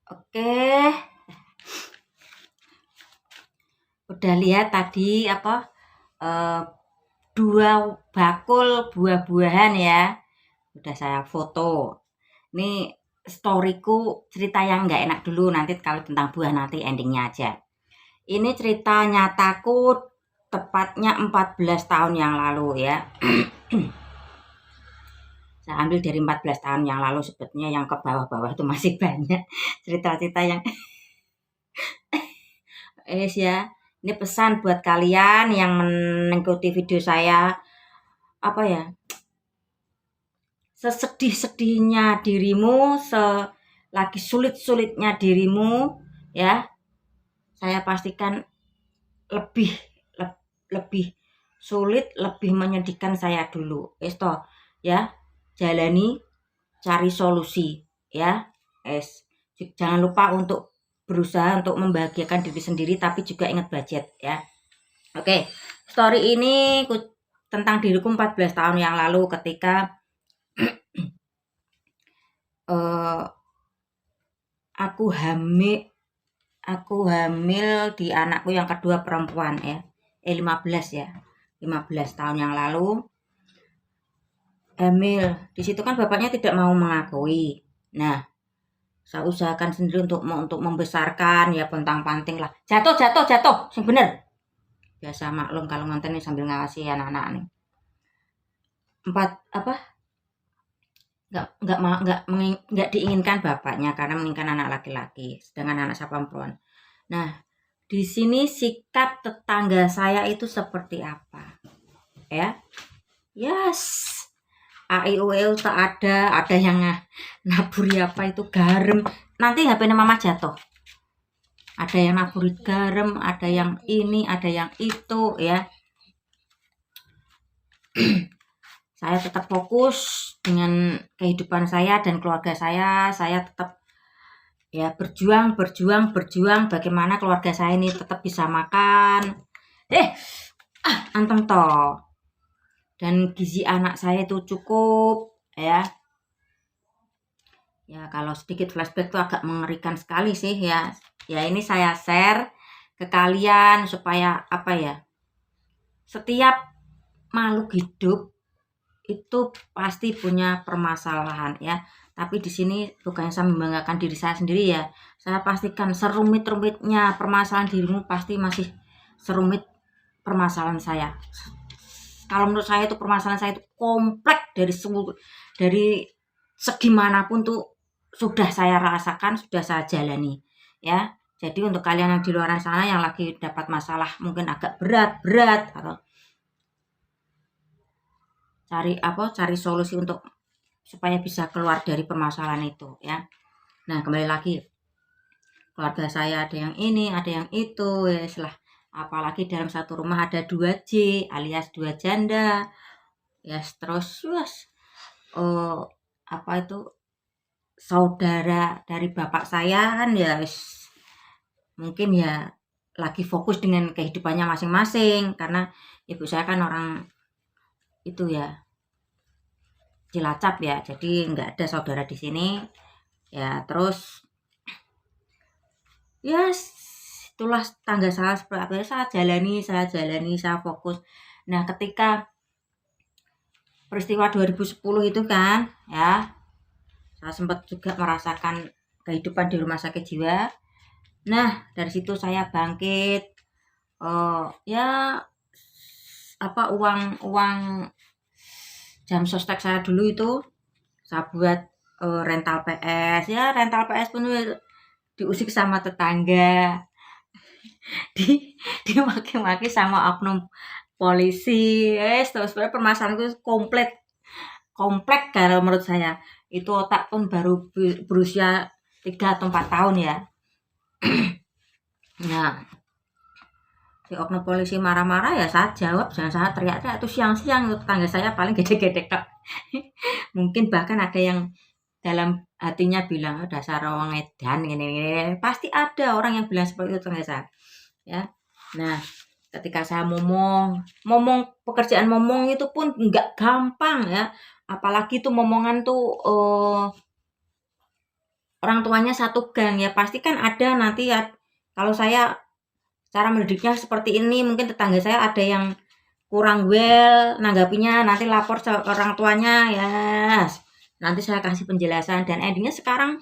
Oke, udah lihat tadi apa eh, 2 bakul buah-buahan ya. Udah saya foto. Ini storyku cerita yang nggak enak dulu nanti kalau tentang buah nanti endingnya aja. Ini cerita nyataku tepatnya 14 tahun yang lalu ya. Saya ambil dari 14 tahun yang lalu sebetulnya yang ke bawah-bawah itu masih banyak cerita-cerita yang ya. Ini pesan buat kalian yang mengikuti video saya apa ya? Sesedih-sedihnya dirimu, selagi sulit-sulitnya dirimu ya. Saya pastikan lebih lebih sulit, lebih menyedihkan saya dulu. Esto ya. Jalani, cari solusi ya. Jangan lupa untuk berusaha untuk membahagiakan diri sendiri tapi juga ingat budget ya. Oke, story ini tentang diriku 14 tahun yang lalu ketika uh, aku hamil di anakku yang kedua perempuan ya. 15 ya. 15 tahun yang lalu hamil. Di situ kan bapaknya tidak mau mengakui. Nah, saya usahakan sendiri untuk membesarkan ya pontang-panting lah. Jatuh, sing bener. Biasa maklum kalau ngonten nih sambil ngawasi anak-anak nih. Apa nggak diinginkan bapaknya karena menginginkan anak laki-laki, sedangkan anak saya perempuan. Nah, di sini sikap tetangga saya itu seperti apa? Ya, yes, AIOEO tak ada yang naburi apa itu garam. Nanti HP-nya mama jatuh. Ada yang naburi garam, ada yang ini, ada yang itu ya. Saya tetap fokus dengan kehidupan saya dan keluarga saya. Saya tetap ya berjuang bagaimana keluarga saya ini tetap bisa makan. Anteng toh. Dan gizi anak saya itu cukup ya. Ya kalau sedikit flashback tuh agak mengerikan sekali sih ya. Ya ini saya share ke kalian supaya apa ya? Setiap makhluk hidup itu pasti punya permasalahan ya. Tapi di sini bukannya saya membanggakan diri saya sendiri ya. Saya pastikan serumit-rumitnya permasalahan dirimu pasti masih serumit permasalahan saya. Kalau menurut saya itu permasalahan saya itu kompleks dari segi manapun tuh sudah saya rasakan, sudah saya jalani ya. Jadi untuk kalian yang di luar sana yang lagi dapat masalah mungkin agak berat atau cari solusi untuk supaya bisa keluar dari permasalahan itu ya. Nah, kembali lagi keluarga saya ada yang ini, ada yang itu ya lah. Apalagi dalam satu rumah ada 2J alias 2 janda. Ya, terus apa itu saudara dari bapak saya kan ya mungkin ya lagi fokus dengan kehidupannya masing-masing karena ibu saya kan orang itu ya Cilacap ya, jadi nggak ada saudara di sini ya. Terus ya itulah tangga saya seperti apa ya, saya fokus. Nah ketika peristiwa 2010 itu kan ya, saya sempat juga merasakan kehidupan di rumah sakit jiwa. Nah dari situ saya bangkit, ya apa uang jam sostek saya dulu itu saya buat rental PS ya. Rental PS pun diusik sama tetangga, di dimaki-maki sama oknum polisi. Terus permasalahanku komplek kalau menurut saya. Itu otak pun baru berusia 3 atau 4 tahun ya. Nah si oknum polisi marah-marah ya saya jawab, jangan saya teriak-teriak. Itu siang-siang tetangga saya paling gede-gede kok. Mungkin bahkan ada yang dalam hatinya bilang, "Oh, dasar wong edan gini." Pasti ada orang yang bilang seperti itu tetangga saya ya. Nah ketika saya momong pekerjaan momong itu pun nggak gampang ya, apalagi tuh momongan tuh orang tuanya satu gang ya, pasti kan ada nanti ya. Kalau saya cara mendidiknya seperti ini, mungkin tetangga saya ada yang kurang well nanggapinya, nanti lapor ke orang tuanya ya. Nanti saya kasih penjelasan dan endingnya sekarang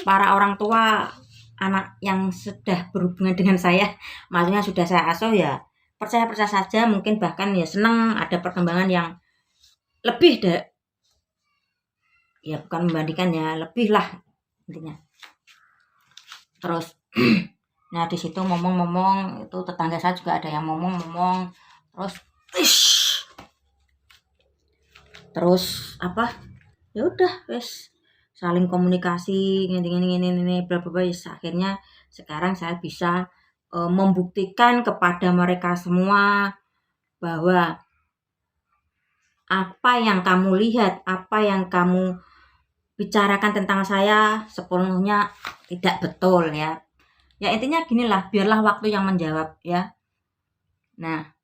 para orang tua anak yang sudah berhubungan dengan saya, maksudnya sudah saya asuh ya, percaya saja, mungkin bahkan ya senang ada perkembangan yang lebih ya bukan membandingkan ya, lebih lah intinya. Terus nah di situ ngomong-ngomong, itu tetangga saya juga ada yang ngomong-ngomong, terus apa, ya udah wes saling komunikasi ini bla bla bla. Akhirnya sekarang saya bisa membuktikan kepada mereka semua bahwa apa yang kamu lihat, apa yang kamu bicarakan tentang saya sepenuhnya tidak betul ya. Ya intinya ginilah, biarlah waktu yang menjawab ya. Nah,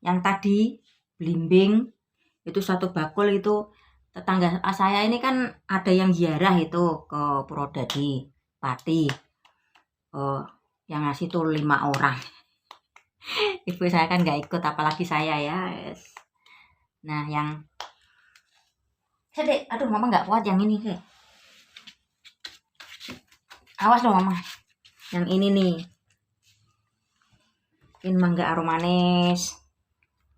yang tadi belimbing itu satu bakul itu, tetangga saya ini kan ada yang ziarah itu ke Purwodadi, Pati. Yang ngasih tuh 5 orang. Ibu saya kan nggak ikut, apalagi saya ya. Yes. Nah, yang Dek, aduh mama nggak kuat yang ini deh. Awas dong mama. Yang ini nih. Ini mangga aromanis.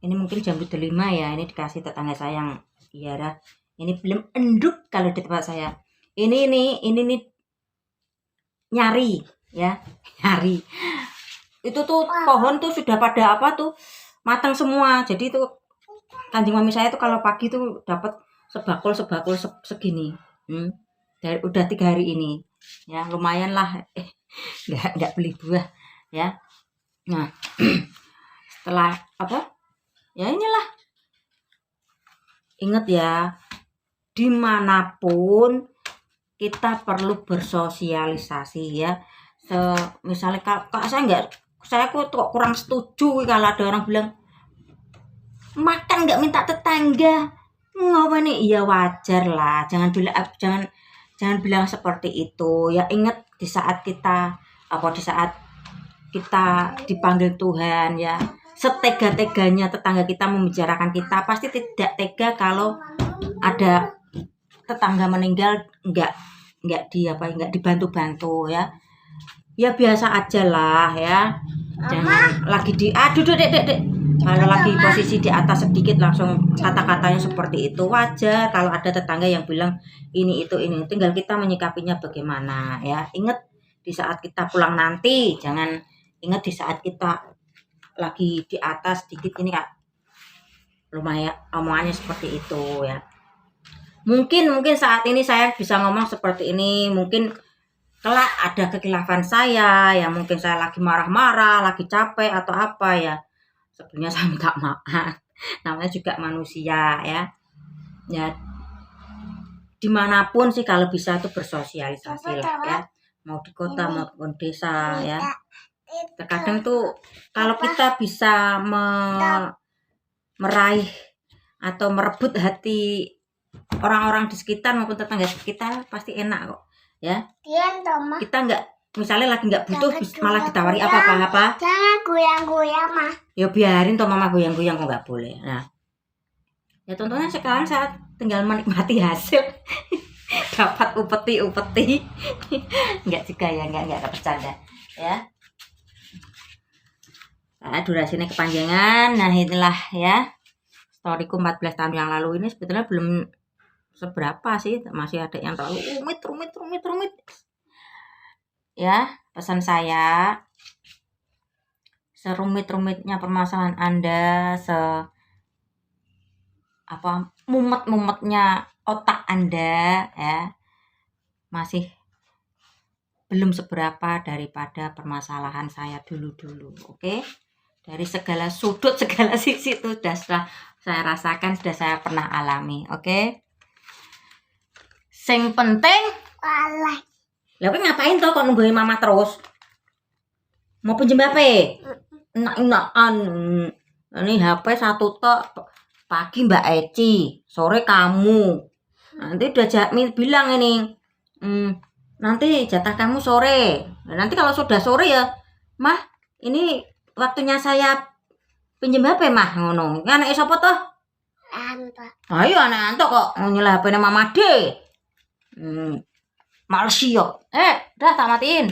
Ini mungkin jambu delima ya. Ini dikasih tetangga saya yang ziarah. Ini belum enduk kalau di tempat saya. Ini nih nyari ya, nyari. Itu tuh pohon tuh sudah pada apa tuh matang semua. Jadi tuh kanjeng mami saya tuh kalau pagi tuh dapat sebakul segini. Udah 3 hari ini. Ya, lumayan lah. Enggak beli buah ya. Nah, setelah apa? Ya inilah. Ingat ya, dimanapun kita perlu bersosialisasi ya. Misalnya kalau saya kok kurang setuju kalau ada orang bilang makan nggak minta tetangga, ngapa nih? Iya wajar lah, jangan bilang seperti itu ya. Ingat di saat kita dipanggil Tuhan ya, setega-teganya tetangga kita membicarakan kita, pasti tidak tega kalau ada tetangga meninggal nggak dibantu-bantu ya. Ya biasa aja lah ya. Jangan lagi dek. Kalau lagi posisi di atas sedikit langsung kata-katanya seperti itu, wajar. Kalau ada tetangga yang bilang ini itu, tinggal kita menyikapinya bagaimana ya. Ingat di saat kita pulang nanti, jangan ingat di saat kita lagi di atas sedikit ini Kak. Lumayan omongannya seperti itu ya. Mungkin saat ini saya bisa ngomong seperti ini, mungkin kelak ada kekhilafan saya ya, mungkin saya lagi marah-marah, lagi capek atau apa ya. Sebenarnya saya minta maaf. Namanya juga manusia ya. Ya dimanapun sih kalau bisa itu bersosialisasi lah ya. Mau di kota maupun desa ya. Terkadang tuh kalau kita bisa meraih atau merebut hati orang-orang di sekitar maupun tetangga sekitar, pasti enak kok ya. Kita nggak, misalnya lagi nggak butuh malah ditawari apa-apa. Jangan goyang-goyang mah. Ya biarin toh mama goyang-goyang, kok nggak boleh. Nah ya contohnya sekarang saya tinggal menikmati hasil. Dapat upeti nggak juga ya, nggak bercanda ya. Nah, durasinya kepanjangan. Nah inilah ya storyku 14 tahun yang lalu ini. Sebetulnya belum seberapa sih, masih ada yang terlalu rumit ya. Pesan saya, serumit-rumitnya permasalahan Anda, mumet-mumetnya otak Anda ya, masih belum seberapa daripada permasalahan saya dulu. Oke? Dari segala sudut, segala sisi itu sudah saya rasakan, sudah saya pernah alami. Oke? Sing penting Walah. Lah kowe ngapain toh kok nungguin mama terus? Mau pinjem HP? Enak-enakan. Ini HP satu tok. Pagi Mbak Eci, sore kamu. Nanti udah Jakmi bilang ini, Nanti jatah kamu sore. Nah, nanti kalau sudah sore ya, Mah, ini waktunya saya pinjem HP Mah ngono. Kan anake sapa toh? Anta. Ayo anak Anto kok nyela HP-ne Mama D. Males yo. Udah tak matiin.